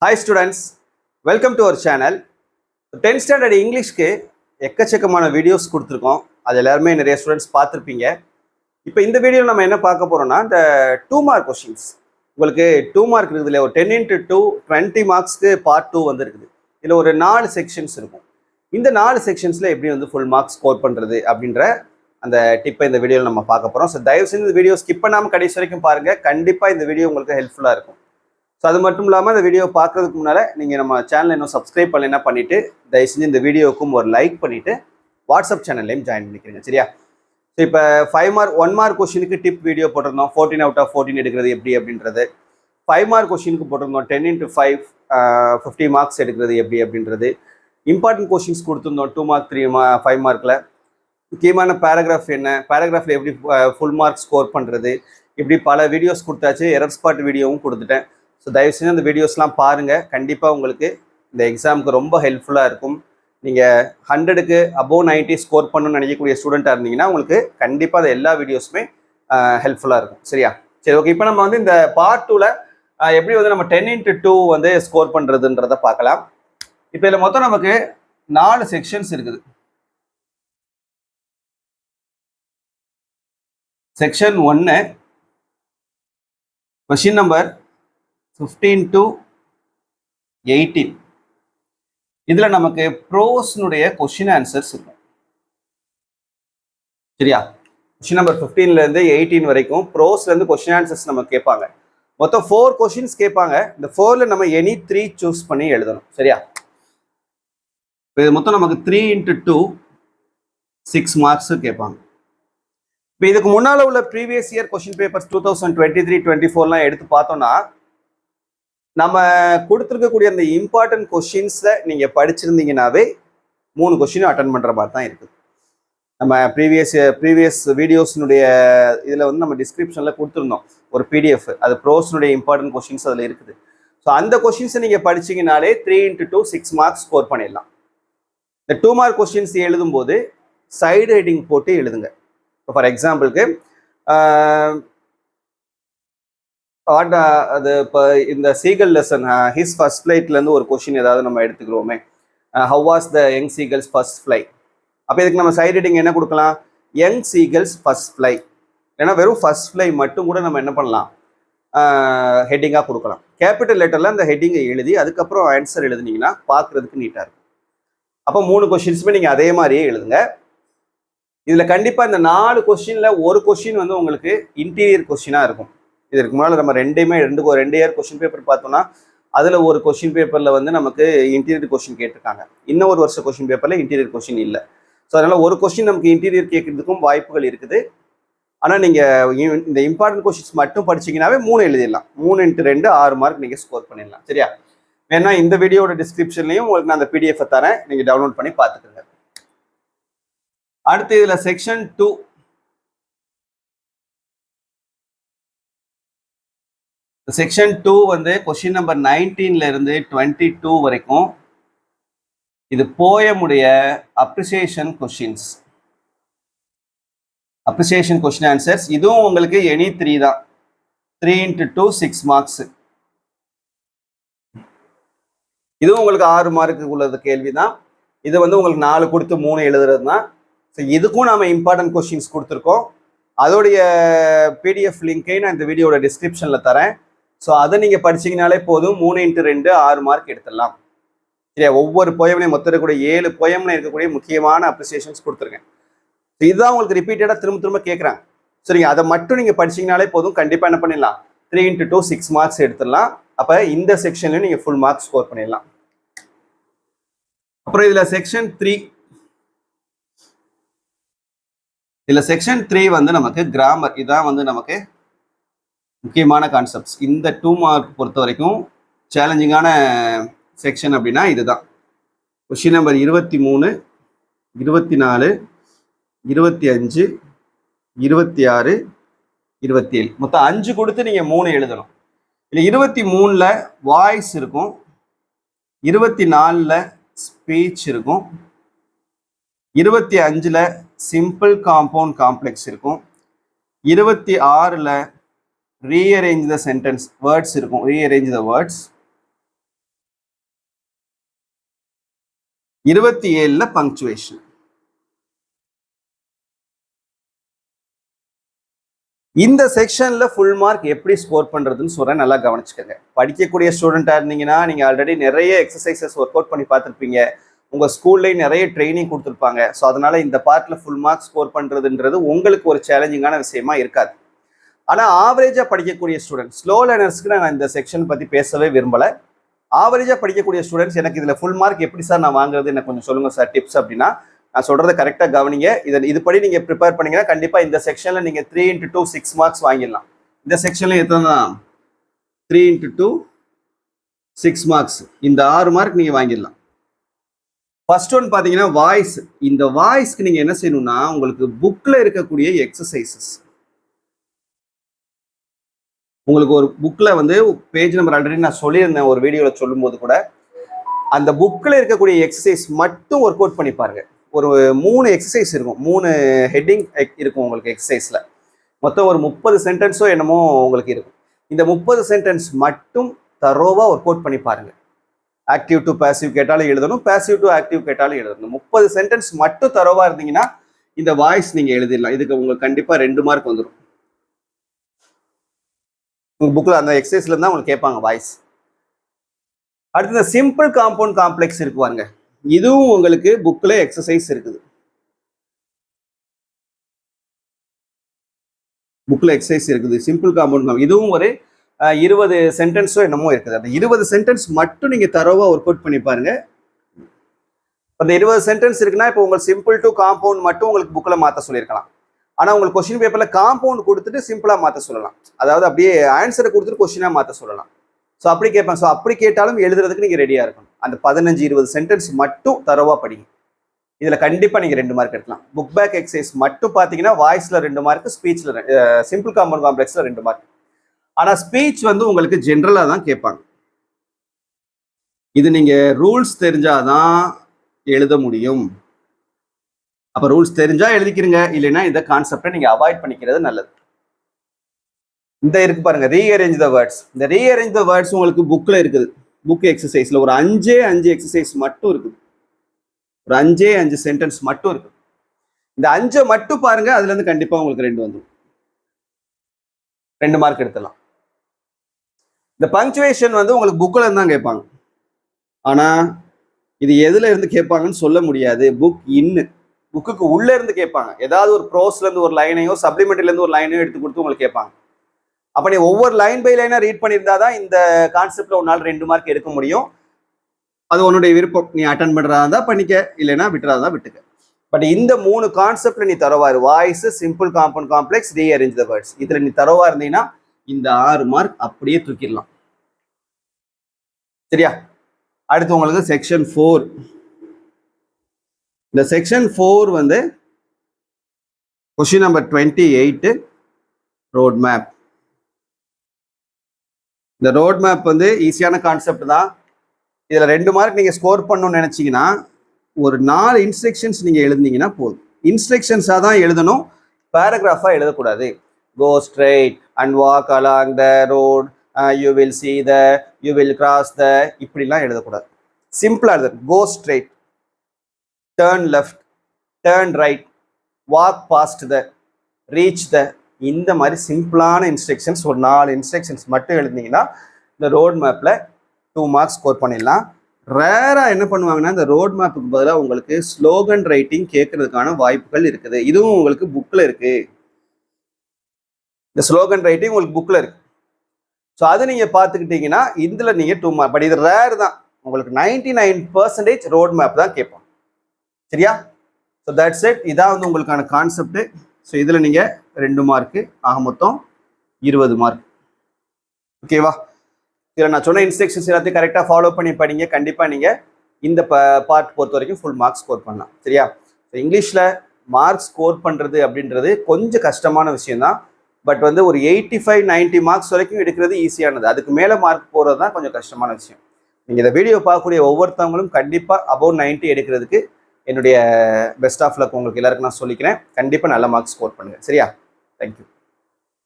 Hi students, welcome to our channel. 10th standard இங்கிலீஷ்க்கு எக்கச்சக்கமான videos கொடுத்துருக்கோம். அது எல்லாருமே நிறைய ஸ்டூடெண்ட்ஸ் பார்த்துருப்பீங்க. இப்போ இந்த வீடியோவில் நம்ம என்ன பார்க்க போகிறோம்னா இந்த 2 மார்க் கொஷின்ஸ். உங்களுக்கு 2 மார்க் இருக்குதுல, ஒரு 10 into 2 20 மார்க்ஸ்க்கு பார்ட் 2 வந்துருக்குது. இதில் ஒரு 4 செக்ஷன்ஸ் இருக்கும். இந்த 4 செக்ஷன்ஸில் எப்படி வந்து ஃபுல் மார்க்ஸ் ஸ்கோர் பண்ணுறது அப்படின்ற அந்த டிப்பை இந்த வீடியோவில் நம்ம பார்க்க போகிறோம். ஸோ தயவு செஞ்சு இந்த வீடியோ ஸ்கிப் பண்ணாமல் கடைசி வரைக்கும் பாருங்கள். கண்டிப்பாக இந்த வீடியோ உங்களுக்கு ஹெல்ப்ஃபுல்லாக இருக்கும். ஸோ அது மட்டும் இல்லாமல் இந்த வீடியோ பார்க்கறதுக்கு முன்னால் நீங்கள் நம்ம சேனலை இன்னும் சப்ஸ்கிரைப் பண்ணலைன்னா பண்ணிவிட்டு தயவு செஞ்சு இந்த வீடியோவுக்கும் ஒரு லைக் பண்ணிவிட்டு வாட்ஸ்அப் சேனல்லையும் ஜாயின் பண்ணிக்கிறீங்க, சரியா? ஸோ இப்போ 5 மார்க் 1 மார்க் கொஷினுக்கு டிப் வீடியோ போட்டிருந்தோம். 14 out of 14 எடுக்கிறது எப்படி அப்படின்றது. 5 மார்க் கொஷினுக்கு போட்டிருந்தோம் 10 into 5 50 மார்க்ஸ் எடுக்கிறது எப்படி அப்படின்றது. இம்பார்ட்டன்ட் கொஷின்ஸ் கொடுத்துருந்தோம் 2 மார்க் 5 மார்க்கில். முக்கியமான பேராகிராஃப் என்ன, பேராகிராஃபில் எப்படி ஃபுல் மார்க் ஸ்கோர் பண்ணுறது, இப்படி பல வீடியோஸ் கொடுத்தாச்சு. எரர் ஸ்பாட் வீடியோவும் கொடுத்துட்டேன். ஸோ தயவு செஞ்சு அந்த வீடியோஸ்லாம் பாருங்கள். கண்டிப்பாக உங்களுக்கு இந்த எக்ஸாமுக்கு ரொம்ப ஹெல்ப்ஃபுல்லாக இருக்கும். நீங்கள் 100க்கு above 90 ஸ்கோர் பண்ணணும்னு நினைக்கக்கூடிய ஸ்டூடெண்ட்டாக இருந்தீங்கன்னா உங்களுக்கு கண்டிப்பாக அது எல்லா வீடியோஸுமே ஹெல்ப்ஃபுல்லாக இருக்கும், சரியா? சரி, ஓகே. இப்போ நம்ம வந்து இந்த பார்ட் 2ல் எப்படி வந்து நம்ம 10 into 2 வந்து ஸ்கோர் பண்ணுறதுன்றதை பார்க்கலாம். இப்போ இதில் மொத்தம் நமக்கு 4 செக்ஷன்ஸ் இருக்குது. Section 1 question number 15 to 18. இதுல நமக்கு ப்ரோஸ்னுடைய கொஸ்டின் ஆன்சர்ஸ் இருக்கும், சரியா? கொஸ்டின் நம்பர் 15ல இருந்து 18 வரைக்கும் ப்ரோஸ்ல இருந்து கொஸ்டின் ஆன்சர்ஸ் நம்ம கேட்பாங்க. மொத்தம் 4 கொஸ்டின்ஸ் கேட்பாங்க. இந்த 4ல நம்ம எனி 3 சூஸ் பண்ணி எழுதணும், சரியா? இது மொத்தம் நமக்கு 3 into 2 6 மார்க்ஸ் கேட்பாங்க. இப்போ இதுக்கு முன்னால உள்ள ப்ரீவியஸ் இயர் கொஸ்டின் பேப்பர்ஸ் 2023-24 எடுத்து பார்த்தோம்னா நம்ம கொடுத்துருக்கக்கூடிய அந்த இம்பார்ட்டன்ட் கொஷின்ஸை நீங்கள் படிச்சிருந்தீங்கன்னாவே 3 கொஷினும் அட்டன் பண்ணுற மாதிரி தான் இருக்குது. நம்ம ப்ரீவியஸ் வீடியோஸ்னுடைய இதில் வந்து நம்ம டிஸ்கிரிப்ஷனில் கொடுத்துருந்தோம் ஒரு பிடிஎஃப். அது ப்ரோஸ்னுடைய இம்பார்ட்டன்ட் கொஷின்ஸ் அதில் இருக்குது. ஸோ அந்த கொஷின்ஸை நீங்கள் படிச்சிங்கனாலே 3 into 2 6 மார்க்ஸ் ஸ்கோர் பண்ணிடலாம். இந்த 2 மார்க் கொஷின்ஸ் எழுதும்போது சைடு ஹெட்டிங் போட்டு எழுதுங்க. இப்போ ஃபார் எக்ஸாம்பிளுக்கு அது இப்போ இந்த சீகல் லெசன் ஹிஸ் ஃபர்ஸ்ட் ஃப்ளைட்லேருந்து ஒரு கொஷின் ஏதாவது நம்ம எடுத்துக்கிறோமே, how was the young seagull's first fly. அப்போ இதுக்கு நம்ம சைட் ஹெட்டிங் என்ன கொடுக்கலாம்? Young seagull's first fly. ஏன்னா வெறும் ஃபர்ஸ்ட் ஃப்ளை மட்டும் கூட நம்ம என்ன பண்ணலாம், ஹெட்டிங்காக கொடுக்கலாம். கேபிட்டல் லெட்டரில் அந்த ஹெட்டிங்கை எழுதி அதுக்கப்புறம் ஆன்சர் எழுதுனீங்கன்னா பார்க்குறதுக்கு நீட்டாக இருக்கும். அப்போ 3 கொஷின்ஸுமே நீங்கள் அதே மாதிரியே எழுதுங்க. இதில் கண்டிப்பாக இந்த 4 கொஷினில் ஒரு கொஷின் வந்து உங்களுக்கு இன்டீரியர் கொஷினாக இருக்கும். இதற்கு முன்னால் நம்ம 2 இயர் கொஸ்டின் பேப்பர் பார்த்தோம்னா அதில் ஒரு கொஸ்டின் பேப்பரில் வந்து நமக்கு இன்டீரியர் கொஸ்டின் கேட்டிருக்காங்க. இன்னும் ஒரு வருஷம் கொஸ்டின் பேப்பரில் இன்டீரியர் கொஸ்டின் இல்லை. ஸோ அதனால் ஒரு கொஸ்டின் நமக்கு இன்டீரியர் கேட்கறதுக்கும் வாய்ப்புகள் இருக்குது. ஆனால் நீங்கள் இந்த இம்பார்ட்டன்ட் கொஸ்டின்ஸ் மட்டும் படிச்சிங்கனாவே 3 எழுதிடலாம். 3 into 2 6 மார்க் நீங்கள் ஸ்கோர் பண்ணிடலாம், சரியா? வேணா இந்த வீடியோட டிஸ்கிரிப்ஷன்லையும் உங்களுக்கு நான் அந்த பிடிஎஃப் தரேன், நீங்கள் டவுன்லோட் பண்ணி பார்த்துக்கோங்க. அடுத்து இதில் செக்ஷன் 2. செக்ஷன் 2 வந்து கொஸ்டின் நம்பர் 19ல இருந்து 22 வரைக்கும் இது போயமுடைய appreciation questions, appreciation question answers. இதுவும் உங்களுக்கு எனி 3 தான். 3 into 2 6 மார்க்ஸ். இதுவும் உங்களுக்கு 6 மார்க்கு உள்ளது கேள்வி தான். இது வந்து உங்களுக்கு 4 கொடுத்து 3 எழுதுறது தான். ஸோ இதுக்கும் நாம இம்பார்ட்டன்ட் கொஸ்டின்ஸ் கொடுத்துருக்கோம். அதோடைய பிடிஎஃப் லிங்கை நான் இந்த வீடியோட டிஸ்கிரிப்ஷனில் தரேன். ஸோ அதை நீங்கள் படிச்சிங்கனாலே போதும். 3 into 2 6 மார்க் எடுத்துடலாம், சரியா? ஒவ்வொரு போயம்லையும் மொத்தம் இருக்கக்கூடிய 7 போயம்ல இருக்கக்கூடிய முக்கியமான அப்ரிசியேஷன்ஸ் கொடுத்துருக்கேன். ஸோ இதுதான் உங்களுக்கு ரிப்பீட்டடாக திரும்ப கேட்குறாங்க, சரிங்க? அதை மட்டும் நீங்கள் படிச்சிங்கனாலே போதும். கண்டிப்பாக என்ன பண்ணிடலாம், 3 into 2 6 மார்க்ஸ் எடுத்துடலாம். அப்போ இந்த செக்ஷன்லையும் நீங்கள் ஃபுல் மார்க்ஸ் ஸ்கோர் பண்ணிடலாம். அப்புறம் இதில் செக்ஷன் 3. இதில் செக்ஷன் 3 வந்து நமக்கு கிராமர். இதான் வந்து நமக்கு முக்கியமான கான்செப்ட்ஸ். இந்த 2 மார்க் பொறுத்த வரைக்கும் சேலஞ்சிங்கான செக்ஷன் அப்படின்னா இதுதான். கொஸ்டின் நம்பர் 23, 24, 25, 26, 27 மொத்தம் 5 கொடுத்து நீங்கள் 3 எழுதணும். இல்லை 23ல் வாய்ஸ் இருக்கும், 24ல் ஸ்பீச் இருக்கும், 25ல் சிம்பிள் காம்பவுண்ட் காம்ப்ளெக்ஸ் இருக்கும், 26ல் rearrange the sentence words இருக்கும், rearrange the words. 27ல பங்க்சுவேஷன். இந்த செக்ஷன்ல ஃபுல் மார்க் எப்படி ஸ்கோர் பண்றதுன்னு சொல்றேன், நல்லா கவனிச்சுக்கோங்க. படிக்கக்கூடிய ஸ்டூடெண்டா இருந்தீங்கன்னா நீங்க ஆல்ரெடி நிறைய எக்ஸசைசஸ் ஒர்க் அவுட் பண்ணி பார்த்துருப்பீங்க. உங்க ஸ்கூல்லேயும் நிறைய ட்ரைனிங் கொடுத்துருப்பாங்க. ஸோ அதனால இந்த பார்ட்ல ஃபுல் மார்க் ஸ்கோர் பண்றதுன்றது உங்களுக்கு ஒரு சேலஞ்சிங்கான விஷயமா இருக்காது. ஆனால் ஆவரேஜா படிக்கக்கூடிய ஸ்டூடெண்ட், ஸ்லோ லேர்னர்ஸ்க்கு நான் இந்த செக்ஷன் பத்தி பேசவே விரும்பல. ஆவரேஜா படிக்கக்கூடிய ஸ்டூடெண்ட்ஸ், எனக்கு இதுல ஃபுல் மார்க் எப்படி சார் நான் வாங்குறது, எனக்கு கொஞ்சம் சொல்லுங்க சார் டிப்ஸ் அப்படின்னா, நான் சொல்றதை கரெக்டாக கவனிங்க. இதுபடி நீங்க ப்ரிப்பேர் பண்ணீங்கன்னா கண்டிப்பா இந்த செக்ஷன்ல நீங்க 3 into 2 6 மார்க்ஸ் வாங்கிடலாம். இந்த செக்ஷன்ல எத்தனை தான் 3 into 2 6 மார்க்ஸ், இந்த 6 மார்க் நீங்க வாங்கிடலாம். ஃபர்ஸ்ட் ஒன் பாத்தீங்கன்னா வாய்ஸ். இந்த வாய்ஸ்க்கு நீங்க என்ன செய்யணும்னா, உங்களுக்கு புக்ல இருக்கக்கூடிய எக்ஸசைசஸ், உங்களுக்கு ஒரு புக்ல வந்து பேஜ் நம்பர் ஆல்ரெடி நான் சொல்லியிருந்தேன் ஒரு வீடியோல சொல்லும் போது கூட, அந்த புக்ல இருக்கக்கூடிய எக்ஸசைஸ் மட்டும் ஒர்க் அவுட் பண்ணி பாருங்க. ஒரு 3 எக்ஸசைஸ் இருக்கும், 3 ஹெட்டிங் இருக்கும் உங்களுக்கு எக்ஸசைஸ்ல. மொத்தம் ஒரு 30 சென்டென்ஸோ என்னமோ உங்களுக்கு இருக்கும். இந்த 30 சென்டென்ஸ் மட்டும் தரோவா ஒர்க் அவுட் பண்ணி பாருங்க. ஆக்டிவ் டு பேசிவ் கேட்டாலும் எழுதணும், பேசிவ் டு ஆக்டிவ் கேட்டாலும் எழுதணும். 30 சென்டென்ஸ் மட்டும் தரோவா இருந்தீங்கன்னா இந்த வாய்ஸ் நீங்க எழுதிடலாம். இதுக்கு உங்களுக்கு கண்டிப்பா 2 மார்க் வந்துடும். உங்க புக்ல அந்த எக்ஸசைஸ்ல இருந்தா உங்களுக்கு கேட்பாங்க வாய்ஸ். அடுத்து இந்த சிம்பிள் காம்பவுண்ட் காம்ப்ளெக்ஸ் இருக்கு பாருங்க, இதுவும் உங்களுக்கு புக்ல எக்ஸசைஸ் இருக்குது. புக்ல எக்ஸசைஸ் இருக்குது, சிம்பிள் காம்பவுண்ட். இதுவும் ஒரு 20 சென்டென்ஸோ என்னமோ இருக்குது. அந்த 20 சென்டென்ஸ் மட்டும் நீங்க தரோவா ஒர்க் அவுட் பண்ணி பாருங்க. அந்த 20 சென்டென்ஸ் இருக்குன்னா இப்போ உங்களுக்கு சிம்பிள் டு காம்பவுண்ட் மட்டும் உங்களுக்கு புக்ல மாற்ற சொல்லியிருக்கலாம். ஆனா உங்களுக்கு கொஸ்டின் பேப்பர்ல காம்பவுண்ட் கொடுத்துட்டு சிம்பிளா மாற்ற சொல்லலாம். அதாவது அப்படியே ஆன்சரை கொடுத்துட்டு கொஸ்டினா மாற்ற சொல்லலாம். ஸோ அப்படி கேட்பேன். ஸோ அப்படி கேட்டாலும் எழுதுறதுக்கு நீங்க ரெடியா இருக்கணும். அந்த 15-20 சென்டென்ஸ் மட்டும் தரோவா படிங்க. இதுல கண்டிப்பா நீங்க 2 மார்க் எடுக்கலாம். புக் பேக் எக்ஸசைஸ் மட்டும் பாத்தீங்கன்னா வாய்ஸ்ல 2 மார்க், ஸ்பீச்ல சிம்பிள் காம்பவுண்ட் காம்ப்ளெக்ஸ்ல 2 மார்க். ஆனா ஸ்பீச் வந்து உங்களுக்கு ஜென்ரலா தான் கேட்பாங்க. இது நீங்க ரூல்ஸ் தெரிஞ்சாதான் எழுத முடியும். அப்ப ரூல்ஸ் தெரிஞ்சா எழுதிக்கிறீங்க, இல்லைன்னா இந்த கான்செப்டை நீங்க அவாய்ட் பண்ணிக்கிறது நல்லது. இந்த இருக்கு பாருங்க, ரீஅரேஞ்ச் த வேர்ட்ஸ். இந்த ரீஅரேஞ்ச் த வேர்ட்ஸ் உங்களுக்கு புக்ல இருக்குது. புக் எக்ஸசைஸ்ல ஒரு 5 எக்ஸசைஸ் மட்டும் இருக்குது. ஒரு 5 சென்டென்ஸ் மட்டும் இருக்கு. இந்த 5 மட்டும் பாருங்க, அதுல இருந்து கண்டிப்பா உங்களுக்கு 2 வந்துடும். 2 மார்க் எடுத்துடலாம். இந்த பங்க்சுவேஷன் வந்து உங்களுக்கு புக்ல இருந்து தான் கேட்பாங்க. ஆனா இது எதுல இருந்து கேட்பாங்கன்னு சொல்ல முடியாது. புக்குக்கு உள்ள இருந்து கேட்பாங்க. ஏதாவது ஒரு ப்ரோஸ்ல இருந்து ஒரு லைனையோ சப்ளிமெண்ட்ரில இருந்து ஒரு லைனையோ எடுத்து கொடுத்து உங்களுக்கு கேட்பாங்க. அப்ப நீ ஒவ்வொரு லைன் பை லைனா ரீட் பண்ணியிருந்தாதான் இந்த கான்செப்ட்ல ஒரு நாள் 2 மார்க் எடுக்க முடியும். அது உன்னுடைய விருப்பம். நீ அட்டன் பண்றதா இருந்தா பண்ணிக்க, இல்லைன்னா விட்டுறதா விட்டுக்க. பட் இந்த 3 கான்செப்ட்ல நீ தரவா இரு. Voice, simple compound complex, rearrange the words. இதுல நீ தரவா இருந்தீங்கன்னா இந்த 6 மார்க் அப்படியே தூக்கிடலாம். சரியா? அடுத்து உங்களுக்கு செக்ஷன் 4. இந்த செக்ஷன் 4 வந்து கொஸ்டின் நம்பர் 28 ரோட் மேப். இந்த ரோட் மேப் வந்து ஈஸியான கான்செப்ட் தான். இதுல 2 மார்க் நீங்க ஸ்கோர் பண்ணணும்னு நினைச்சீங்கன்னா ஒரு 4 இன்ஸ்ட்ரக்ஷன்ஸ் நீங்க எழுதினீங்கன்னா போதும். இன்ஸ்ட்ரக்ஷன்ஸா தான் எழுதணும், பேராகிராஃபா எழுதக்கூடாது. Go straight and walk along the road, you will see the, you will cross the, இப்படிலாம் எழுதக்கூடாது. சிம்பிளா எழுது. Go straight, turn left, turn right, walk past the, reach the, இந்த மாதிரி சிம்பிளான இன்ஸ்ட்ரக்ஷன்ஸ் ஒரு 4 இன்ஸ்ட்ரக்ஷன்ஸ் மட்டும் எழுதினீங்கன்னா இந்த ரோட் மேப்ல 2 மார்க்ஸ் ஸ்கோர் பண்ணிடலாம். ரேரா என்ன பண்ணுவாங்கன்னா இந்த ரோட் மேப்புக்கு பதிலாக உங்களுக்கு ஸ்லோகன் ரைட்டிங் கேட்கறதுக்கான வாய்ப்புகள் இருக்குது. இதுவும் உங்களுக்கு புக்ல இருக்கு. இந்த ஸ்லோகன் ரைட்டிங் உங்களுக்கு புக்ல இருக்கு. ஸோ அது நீங்க பார்த்துக்கிட்டீங்கன்னா இதுல நீங்க 2 மார்க். பட் இது ரேர் தான். உங்களுக்கு 99% ரோட் மேப் தான் கேட்போம். சரியா? So that's it. இதான் வந்து உங்களுக்கான கான்செப்ட். ஸோ இதுல நீங்க 2 மார்க்கு, ஆக மொத்தம் 20 மார்க். ஓகேவா? இதில் நான் சொன்ன இன்ஸ்ட்ரக்ஷன்ஸ் எல்லாத்தையும் கரெக்டாக ஃபாலோ பண்ணி படிங்க. கண்டிப்பாக நீங்கள் இந்த பார்ட் பொறுத்த வரைக்கும் ஃபுல் மார்க் ஸ்கோர் பண்ணலாம். சரியா? இங்கிலீஷில் மார்க் ஸ்கோர் பண்ணுறது அப்படின்றது கொஞ்சம் கஷ்டமான விஷயம்தான். பட் வந்து ஒரு 85-90 மார்க்ஸ் வரைக்கும் எடுக்கிறது ஈஸியானது. அதுக்கு மேலே மார்க் போகிறது தான் கொஞ்சம் கஷ்டமான விஷயம். நீங்கள் இந்த வீடியோ பார்க்கக்கூடிய ஒவ்வொருத்தவங்களும் கண்டிப்பாக அபவ் 90 எடுக்கிறதுக்கு என்னுடைய பெஸ்ட் ஆஃப் லக் உங்களுக்கு எல்லாருக்கும் நான் சொல்லிக்கிறேன். கண்டிப்பாக நல்ல மார்க் ஸ்கோர் பண்ணுங்கள். சரியா? தேங்க்யூ.